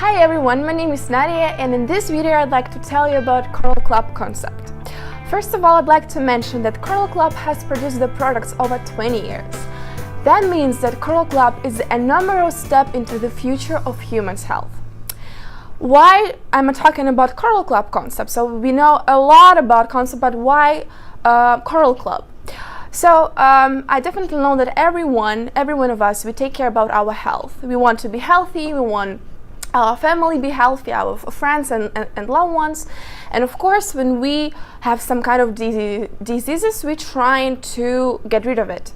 Hi everyone, my name is Nadia, and in this video I'd like to tell you about Korallovый Club concept. First of all, I'd like to mention that Korallovый Club has produced the products over 20 years. That means that Korallovый Club is a numerical step into the future of humans' health. Why I'm talking about Korallovый Club concept? So we know a lot about concept, but why Korallovый Club? So I definitely know that every one of us, we take care about our health. We want to be healthy, we want our family be healthy, our friends and loved ones. And of course, when we have some kind of diseases, we're trying to get rid of it.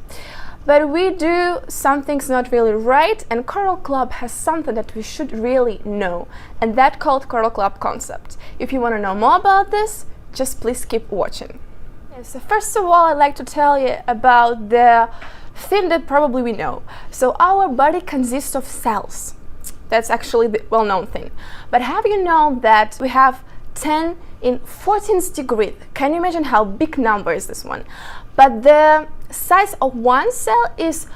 But we do some things not really right, and Korallovый Club has something that we should really know, and that called Korallovый Club concept. If you want to know more about this, just please keep watching. So first of all, I'd like to tell you about the thing that probably we know. So our body consists of cells. That's actually the well-known thing. But have you known that we have 10 in 14th degree? Can you imagine how big number is this one? But the size of one cell is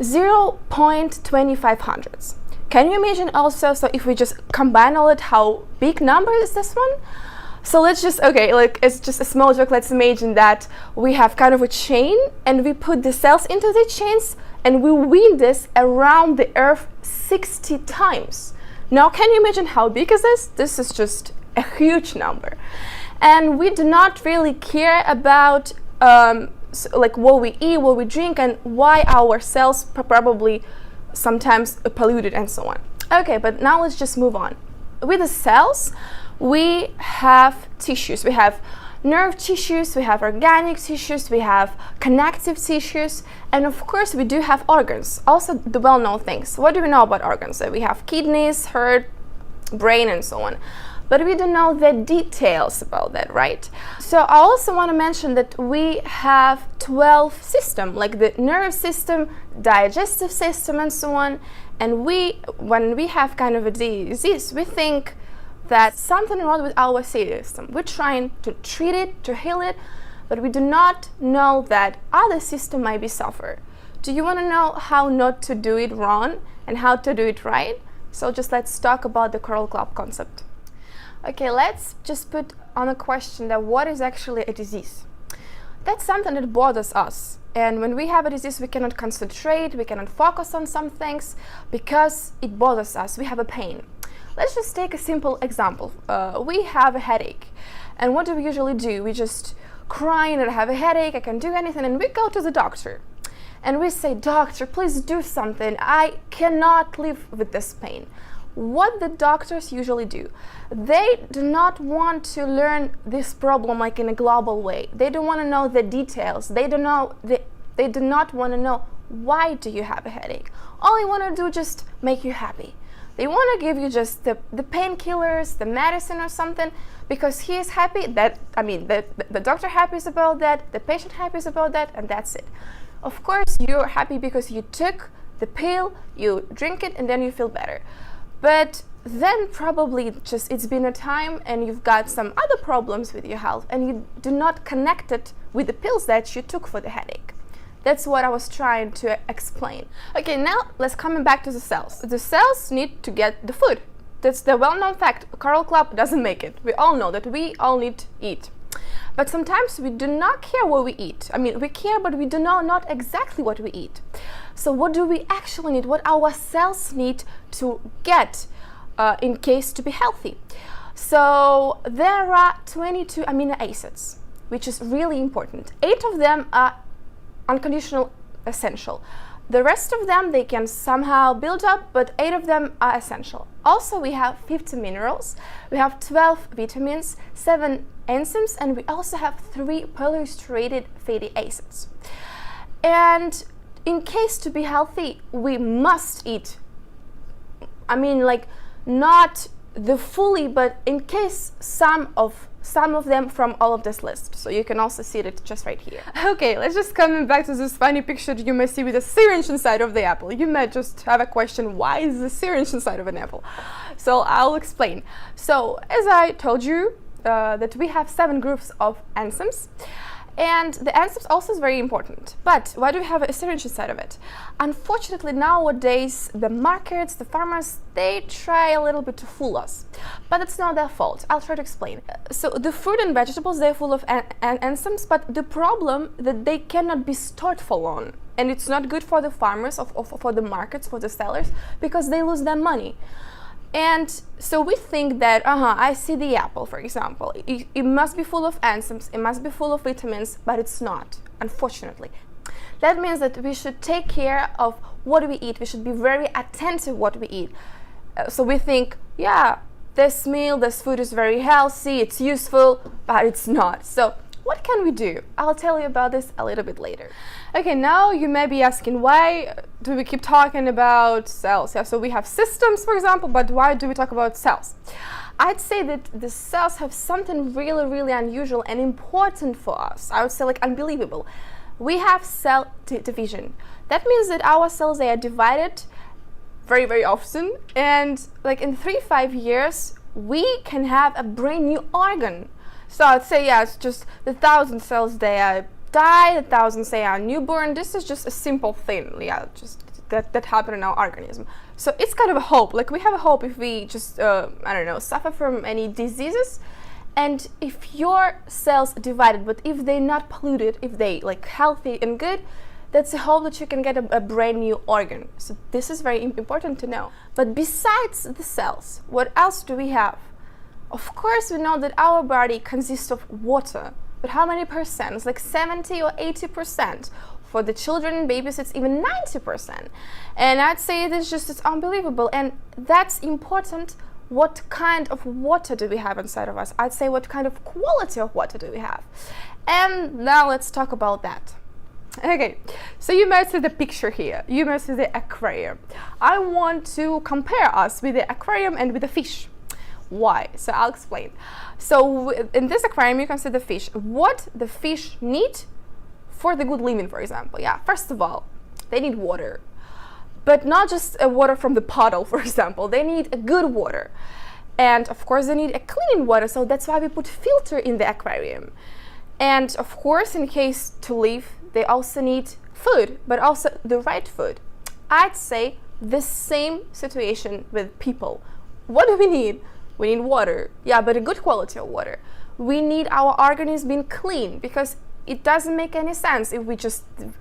0.2500. Can you imagine also, so if we just combine all it, how big number is this one? So let's just, okay, like it's just a small joke. Let's imagine that we have kind of a chain and we put the cells into the chains and we wind this around the earth 60 times. Now, can you imagine how big is this? This is just a huge number. And we do not really care about like what we eat, what we drink, and why our cells probably sometimes polluted and so on. Okay, but now let's just move on. With the cells, we have tissues. We have nerve tissues, we have organic tissues, we have connective tissues, and of course we do have organs, also the well-known things. What do we know about organs? So we have kidneys, heart, brain, and so on. But we don't know the details about that, right? So I also want to mention that we have 12 systems, like the nervous system, digestive system, and so on. And when we have kind of a disease, we think that something wrong with our system. We're trying to treat it, to heal it, but we do not know that other system might be suffer. Do you want to know how not to do it wrong and how to do it right? So just let's talk about the Korallovый Club concept. Okay, let's just put on a question that what is actually a disease? That's something that bothers us. And when we have a disease, we cannot concentrate, we cannot focus on some things because it bothers us, we have a pain. Let's just take a simple example. We have a headache, and what do we usually do? We just cry and I have a headache, I can't do anything, and we go to the doctor. And we say, doctor, please do something. I cannot live with this pain. What the doctors usually do, they do not want to learn this problem like in a global way. They don't want to know the details. They do not want to know why do you have a headache. All they want to do is just make you happy. They want to give you just the painkillers, the medicine or something, because he is happy, that, I mean, the doctor happy is about that, the patient happy is about that, and that's it. Of course, you're happy because you took the pill, you drink it, and then you feel better. But then probably just it's been a time and you've got some other problems with your health and you do not connect it with the pills that you took for the headache. That's what I was trying to explain. Okay, now let's come back to the cells. The cells need to get the food. That's the well-known fact. Korallovый Club doesn't make it. We all know that we all need to eat. But sometimes we do not care what we eat. I mean, we care, but we do know not exactly what we eat. So what do we actually need? What our cells need to get in case to be healthy? So there are 22 amino acids, which is really important. 8 of them are unconditional essential. The rest of them they can somehow build up, but 8 of them are essential. Also, we have 50 minerals, we have 12 vitamins, 7 enzymes, and we also have 3 polyunsaturated fatty acids. And in case to be healthy, we must eat. I mean, like not the fully, but in case some of them from all of this list. So you can also see it just right here. Okay, let's just come back to this funny picture that you may see with a syringe inside of the apple. You might just have a question, why is the syringe inside of an apple? So I'll explain. So as I told you, that we have 7 groups of enzymes, And the enzymes also is very important. But why do we have a syringe inside of it? Unfortunately, nowadays, the markets, the farmers, they try a little bit to fool us. But it's not their fault. I'll try to explain. So the fruit and vegetables, they're full of enzymes, but the problem that they cannot be stored for long. And it's not good for the farmers, for the markets, for the sellers, because they lose their money. And so we think that, I see the apple, for example. It must be full of enzymes, it must be full of vitamins, but it's not, unfortunately. That means that we should take care of what we eat. We should be very attentive what we eat. So we think, yeah, this meal, this food is very healthy, it's useful, but it's not. So what can we do? I'll tell you about this a little bit later. Okay, now you may be asking, why do we keep talking about cells? Yeah, so we have systems, for example, but why do we talk about cells? I'd say that the cells have something really, really unusual and important for us. I would say like unbelievable. We have cell division. That means that our cells, they are divided very, very often, and like in 3-5 years, we can have a brand new organ. So I'd say, yeah, it's just the 1,000 cells, they die, the 1,000 say are newborn. This is just a simple thing, yeah, just that happen in our organism. So it's kind of a hope. Like we have a hope if we just, suffer from any diseases. And if your cells divided, but if they're not polluted, if they like healthy and good, that's a hope that you can get a brand new organ. So this is very important to know. But besides the cells, what else do we have? Of course, we know that our body consists of water, but how many percent? It's like 70 or 80%. For the children and babies, it's even 90%. And I'd say it's unbelievable. And that's important. What kind of water do we have inside of us? I'd say what kind of quality of water do we have? And now let's talk about that. Okay, so you might see the picture here. You might see the aquarium. I want to compare us with the aquarium and with the fish. Why? So I'll explain. So in this aquarium, you can see the fish. What the fish need for the good living, for example. Yeah, first of all, they need water. But not just water from the bottle, for example. They need a good water. And of course, they need a clean water. So that's why we put filter in the aquarium. And of course, in case to live, they also need food, but also the right food. I'd say the same situation with people. What do we need? We need water, yeah, but a good quality of water. We need our organism being clean, because it doesn't make any sense if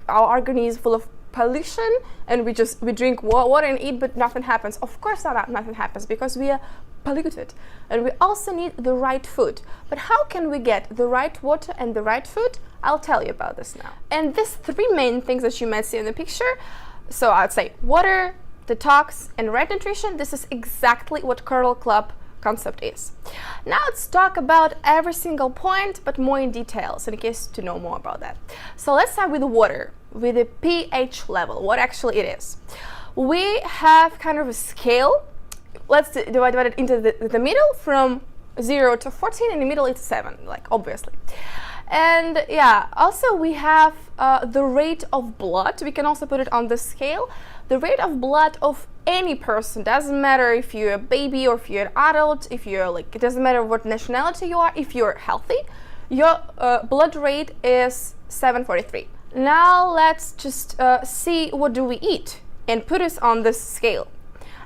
our organism is full of pollution and we drink water and eat, but nothing happens. Of course nothing happens, because we are polluted. And we also need the right food. But how can we get the right water and the right food? I'll tell you about this now. And these 3 main things that you might see in the picture, so I'd say water, detox, and right nutrition, this is exactly what Korallovый Club concept is. Now let's talk about every single point, but more in details, in case to know more about that. So let's start with the water, with the pH level, what actually it is. We have kind of a scale. Let's divide it into the middle from 0 to 14, in the middle it's 7, like obviously. And yeah, also we have the rate of blood. We can also put it on the scale. The rate of blood of any person, doesn't matter if you're a baby or if you're an adult, if you're like, it doesn't matter what nationality you are, if you're healthy, your blood rate is 743. Now let's just see what do we eat and put us on this scale.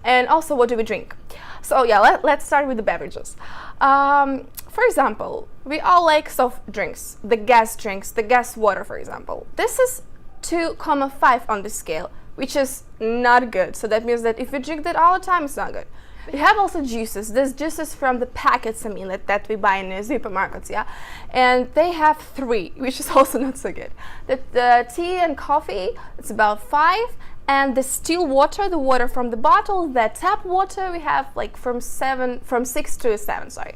And also what do we drink? So yeah, let's start with the beverages. For example, we all like soft drinks, the gas water, for example. This is 2.5 on the scale, which is not good. So that means that if you drink that all the time, it's not good. We have also juices. There's juices from the packets, that we buy in the supermarkets, yeah? And they have 3, which is also not so good. The tea and coffee, it's about 5. And the still water, the water from the bottle, the tap water, we have like from 6 to 7, sorry,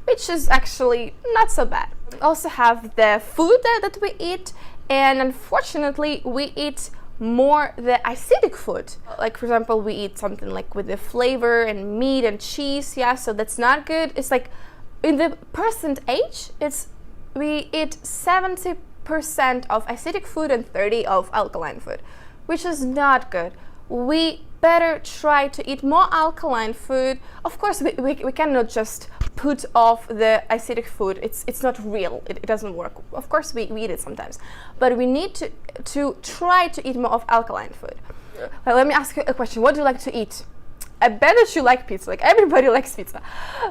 which is actually not so bad. We also have the food that we eat, and unfortunately we eat more the acidic food. Like for example, we eat something like with the flavor and meat and cheese, yeah, so that's not good. It's like in the percentage, we eat 70% of acidic food and 30% of alkaline food, which is not good. We better try to eat more alkaline food. Of course, we cannot just put off the acidic food. It's not real. It doesn't work. Of course, we eat it sometimes, but we need to try to eat more of alkaline food. Let me ask you a question. What do you like to eat? I bet that you like pizza. Like, everybody likes pizza.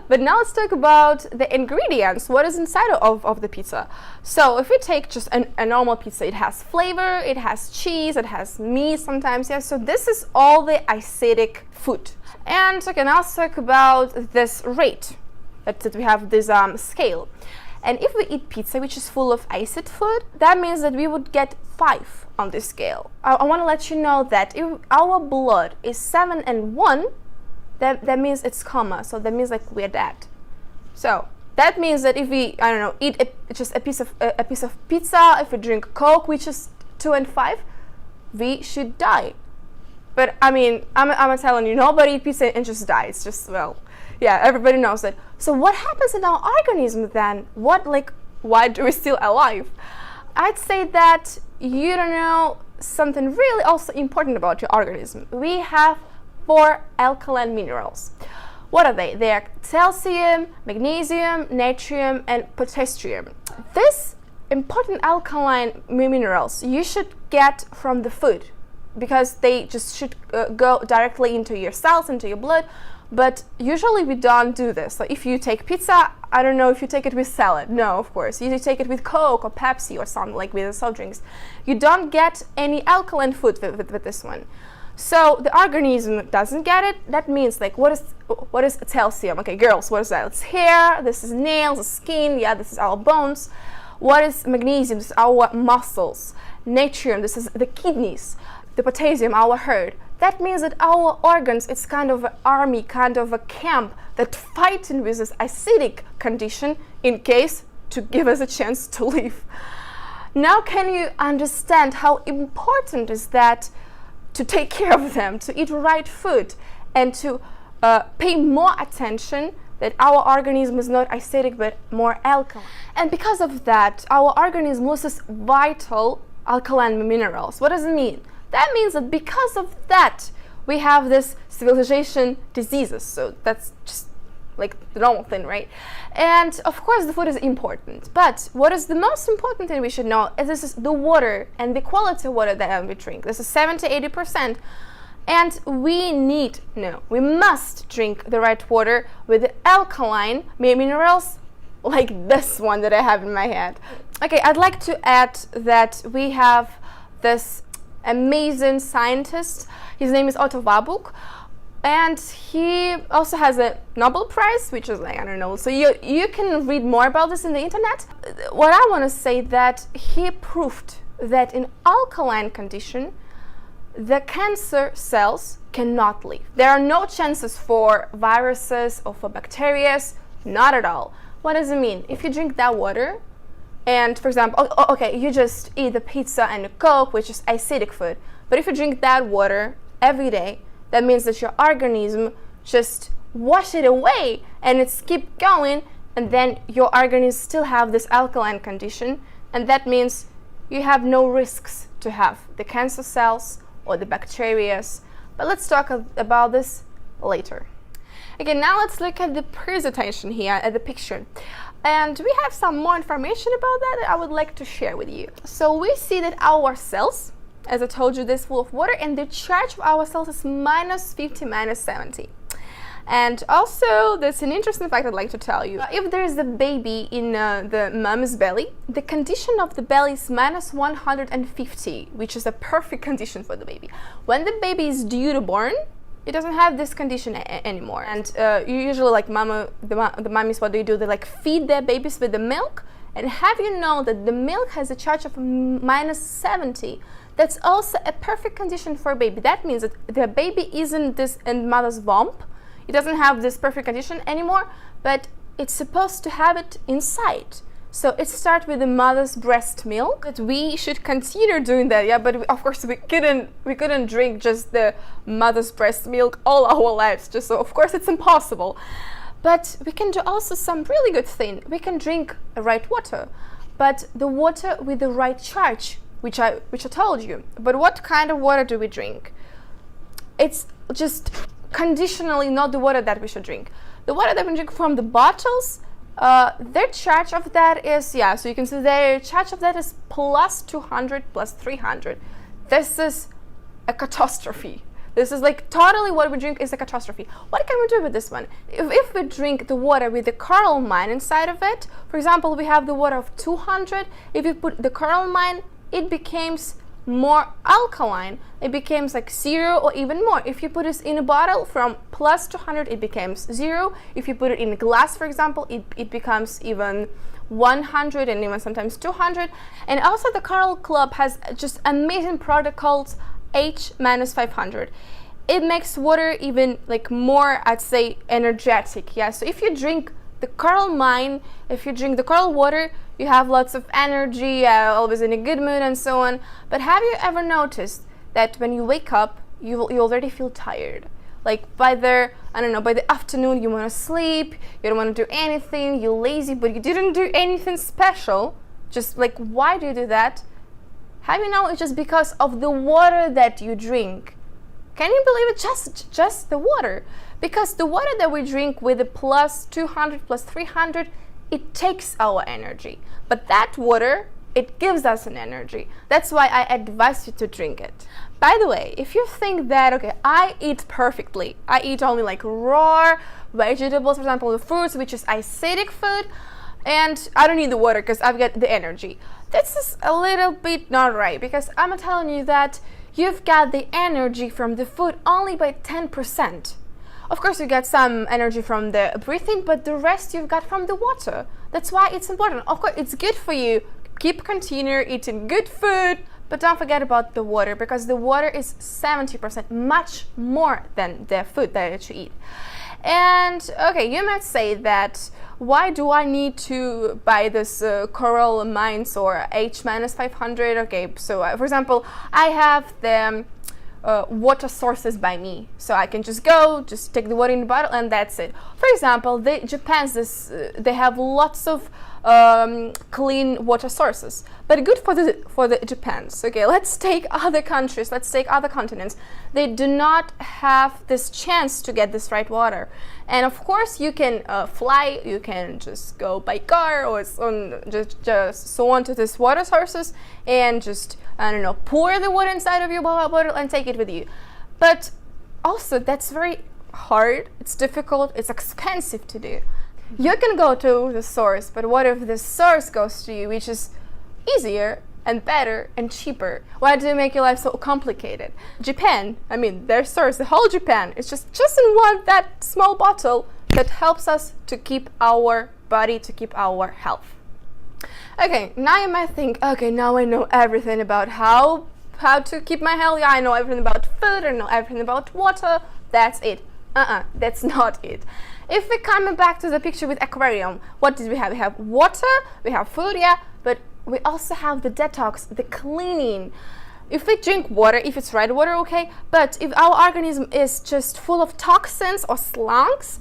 But now let's talk about the ingredients. What is inside of the pizza? So if we take just a normal pizza, it has flavor, it has cheese, it has meat sometimes. Yeah. So this is all the acidic food. And okay, now let's talk about this rate that we have this scale. And if we eat pizza which is full of acid food, that means that we would get 5 on this scale. I want to let you know that if our blood is 7 and 1, that means it's coma. So that means like we're dead. So that means that if we, I don't know, eat just a piece of pizza, if we drink Coke which is 2 and 5, we should die. But I mean, I'm telling you, nobody eat pizza and just die. It's just, well, yeah, everybody knows that. So what happens in our organism then? Why do we still alive? I'd say that you don't know something really also important about your organism. We have 4 alkaline minerals. What are they? They are calcium, magnesium, natrium, and potassium. These important alkaline minerals you should get from the food, because they just should go directly into your cells, into your blood. But usually we don't do this. So if you take pizza, I don't know if you take it with salad. No, of course. You take it with Coke or Pepsi or something, like with the soft drinks. You don't get any alkaline food with this one. So the organism doesn't get it. That means, like, what is calcium? Okay, girls, what is that? It's hair, this is nails, the skin, yeah, this is our bones. What is magnesium? This is our muscles. Natrium, this is the kidneys. The potassium, our heart. That means that our organs, it's kind of an army, kind of a camp that fighting with this acidic condition in case to give us a chance to live. Now can you understand how important is that to take care of them, to eat right food, and to pay more attention that our organism is not acidic but more alkaline. And because of that, our organism loses vital alkaline minerals. What does it mean? That means that because of that, we have this civilization diseases. So that's just like the normal thing, right? And of course the food is important, but what is the most important thing we should know is this is the water and the quality of water that we drink. This is 70-80%. And we must drink the right water with the alkaline minerals like this one that I have in my hand. Okay, I'd like to add that we have this amazing scientist. His name is Otto Warburg, and he also has a Nobel Prize, which is like, I don't know, so you can read more about this in the internet. What I want to say that he proved that in alkaline condition the cancer cells cannot live. There are no chances for viruses or for bacteria, not at all. What does it mean? If you drink that water, and for example, okay, you just eat the pizza and the Coke, which is acidic food, but if you drink that water every day, that means that your organism just wash it away and it's keep going, and then your organism still have this alkaline condition, and that means you have no risks to have the cancer cells or the bacteria. But let's talk about this later. Okay, now let's look at the presentation here, at the picture. And we have some more information about that I would like to share with you. So we see that our cells, as I told you, this full of water, and the charge of our cells is -50, -70. And also, there's an interesting fact I'd like to tell you. If there is a baby in the mom's belly, the condition of the belly is -150, which is a perfect condition for the baby. When the baby is due to born, it doesn't have this condition anymore. And usually, like the mummies, what do? They like feed their babies with the milk. And have you known that the milk has a charge of -70? That's also a perfect condition for a baby. That means that the baby isn't this in mother's womb. It doesn't have this perfect condition anymore, but it's supposed to have it inside. So it starts with the mother's breast milk. That we should consider doing that, yeah. But of course we couldn't drink just the mother's breast milk all our lives. Just so of course it's impossible. But we can do also some really good thing. We can drink the right water, but the water with the right charge, which I told you. But what kind of water do we drink? it's just conditionally not the water that we should drink. The water that we drink from the bottles, their charge of that is, yeah, so you can see their charge of that is plus 200, plus 300. This is a catastrophe. This is like totally what we drink is a catastrophe. What can we do with this one? If we drink the water with the coralline inside of it, for example, we have the water of 200. If you put the coralline, it becomes more alkaline. It becomes like 0 or even more. If you put this in a bottle from plus 200, it becomes 0. If you put it in a glass, for example, it becomes even 100 and even sometimes 200. And also the Coral Club has just amazing product called H-500. It makes water even like more, I'd say, energetic. Yeah, so if you drink the coral mine, if you drink the coral water, you have lots of energy, always in a good mood and so on. But have you ever noticed that when you wake up, you already feel tired? Like by the afternoon you want to sleep, you don't want to do anything, you're lazy, but you didn't do anything special. Just like, why do you do that? Have you know it's just because of the water that you drink. Can you believe it? Just the water. Because the water that we drink with the plus 200, plus 300, it takes our energy. But that water, it gives us an energy. That's why I advise you to drink it. By the way, if you think that, okay, I eat perfectly, I eat only like raw vegetables, for example, the fruits, which is acidic food, and I don't need the water because I've got the energy. This is a little bit not right, because I'm telling you that you've got the energy from the food only by 10%. Of course, you get some energy from the breathing, but the rest you've got from the water. That's why it's important. Of course, it's good for you. Continue eating good food, but don't forget about the water, because the water is 70%, much more than the food that you eat. And okay, you might say that, why do I need to buy this coral mines or H-500? Okay, so for example, I have the water sources by me, so I can just take the water in the bottle and that's it. For example, they have lots of clean water sources, but good for the Japans. Okay, let's take other countries, let's take other continents. They do not have this chance to get this right water. And of course, you can fly, you can just go by car or just so on to these water sources and just, I don't know, pour the water inside of your bottle and take it with you. But also, that's very hard, it's difficult, it's expensive to do. You can go to the source, but what if the source goes to you, which is easier and better and cheaper? Why do you make your life so complicated? Japan, I mean, their source, the whole Japan, is just in that small bottle that helps us to keep our body, to keep our health. Okay, now you might think, okay, now I know everything about how to keep my health. Yeah, I know everything about food, I know everything about water. That's it. That's not it. If we're coming back to the picture with aquarium, what did we have? We have water, we have food, yeah, but we also have the detox, the cleaning. If we drink water, if it's right water, okay, but if our organism is just full of toxins or slunks,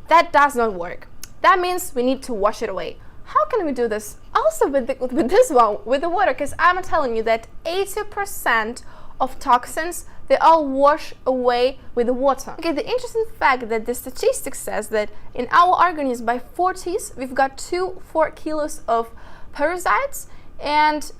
that does not work. That means we need to wash it away. How can we do this? Also with the water, because I'm telling you that 80% of toxins, they all wash away with the water. Okay, the interesting fact that the statistics says that in our organism by 40s, we've got 4 kilos of parasites and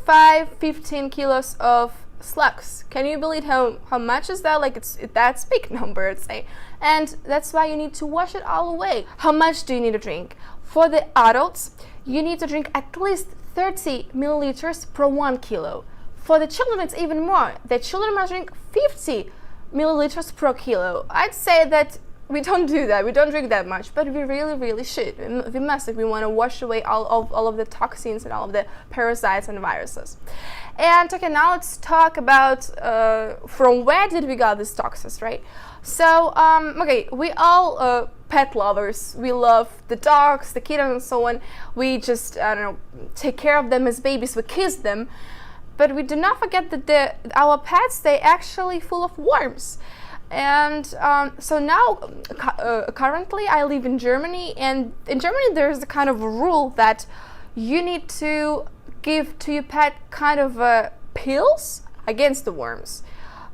15 kilos of slugs. Can you believe how much is that? Like that's big number, I'd say. And that's why you need to wash it all away. How much do you need to drink? For the adults, you need to drink at least 30 milliliters per 1 kilo. For the children, it's even more. The children must drink 50 milliliters per kilo. I'd say that we don't do that. We don't drink that much, but we really, really should. We must if we want to wash away all of the toxins and all of the parasites and viruses. And okay, now let's talk about from where did we get these toxins, right? So, okay, we all pet lovers. We love the dogs, the kittens, and so on. We just, I don't know, take care of them as babies. We kiss them. But we do not forget that our pets, they actually full of worms. And so now, currently I live in Germany, and in Germany there's a kind of a rule that you need to give to your pet kind of pills against the worms.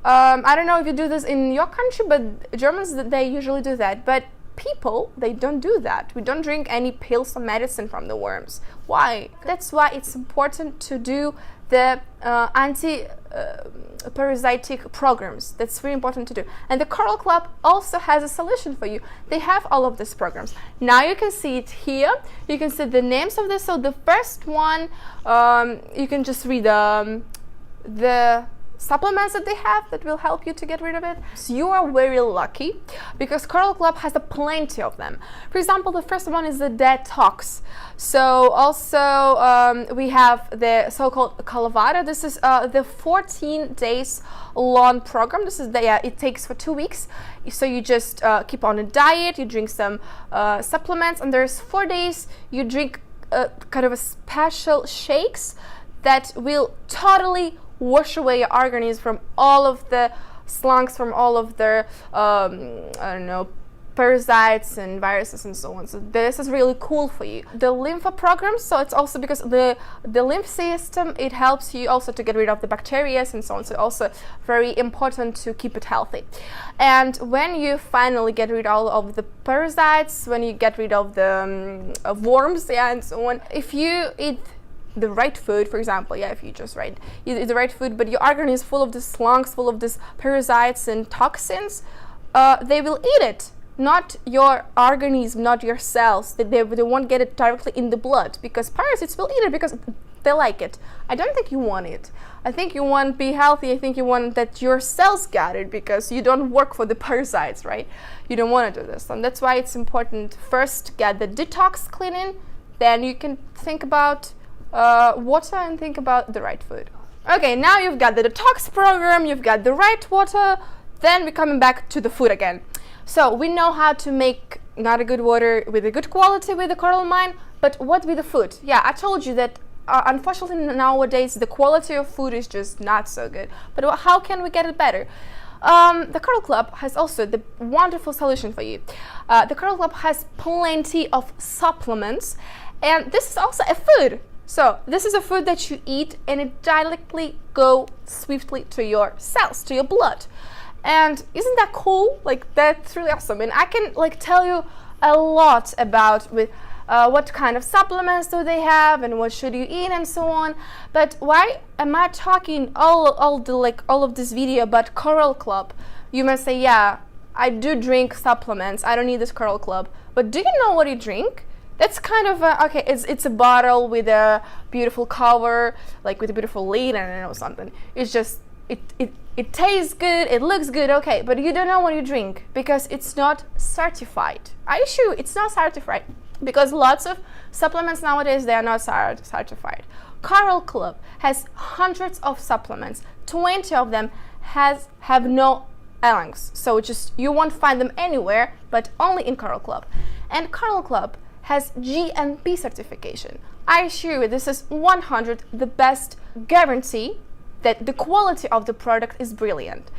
I don't know if you do this in your country, but Germans, they usually do that. But people, they don't do that. We don't drink any pills or medicine from the worms. Why? That's why it's important to do the anti-parasitic programs. That's very important to do. And the Coral Club also has a solution for you. They have all of these programs. Now you can see it here. You can see the names of this. So the first one, you can just read the supplements that they have that will help you to get rid of it. So you are very lucky because Coral Club has plenty of them. For example, the first one is the detox. So also we have the so-called Calavada. This is the 14 days long program. This is it takes for 2 weeks. So you just keep on a diet, you drink some supplements, and there's 4 days you drink kind of a special shakes that will totally wash away your organism from all of the slunks, from all of the I don't know, parasites and viruses and so on. So this is really cool for you. The lymph program, so it's also because the lymph system, it helps you also to get rid of the bacteria and so on. So also very important to keep it healthy. And when you finally get rid of all of the parasites, when you get rid of the worms, and so on, if you eat the right food, for example, if you just eat the right food, but your organism is full of these slunks, full of these parasites and toxins, they will eat it. Not your organism, not your cells. They won't get it directly in the blood, because parasites will eat it because they like it. I don't think you want it. I think you want to be healthy. I think you want that your cells get it, because you don't work for the parasites, right? You don't want to do this. And that's why it's important first get the detox cleaning, then you can think about water and think about the right food. Okay, now you've got the detox program, you've got the right water, then we're coming back to the food again. So we know how to make not a good water with a good quality with the coral mine, but what with the food? Yeah, I told you that unfortunately nowadays the quality of food is just not so good. But how can we get it better? The Coral Club has also the wonderful solution for you. The Coral Club has plenty of supplements, and this is also a food. So this is a food that you eat and it directly go swiftly to your cells, to your blood. And isn't that cool? Like, that's really awesome. And I can tell you a lot about what kind of supplements do they have and what should you eat and so on. But why am I talking all of this video about Coral Club? You must say, yeah, I do drink supplements. I don't need this Coral Club. But do you know what you drink? That's kind of okay. It's a bottle with a beautiful cover, with a beautiful lid, and I don't know, something. It's just it tastes good, it looks good, okay, but you don't know what you drink because it's not certified. I assure you, it's not certified, because lots of supplements nowadays, they are not certified. Coral Club has hundreds of supplements. 20 of them have no links, so just you won't find them anywhere, but only in Coral Club. And Coral Club has GMP certification. I assure you, this is 100 the best guarantee that the quality of the product is brilliant.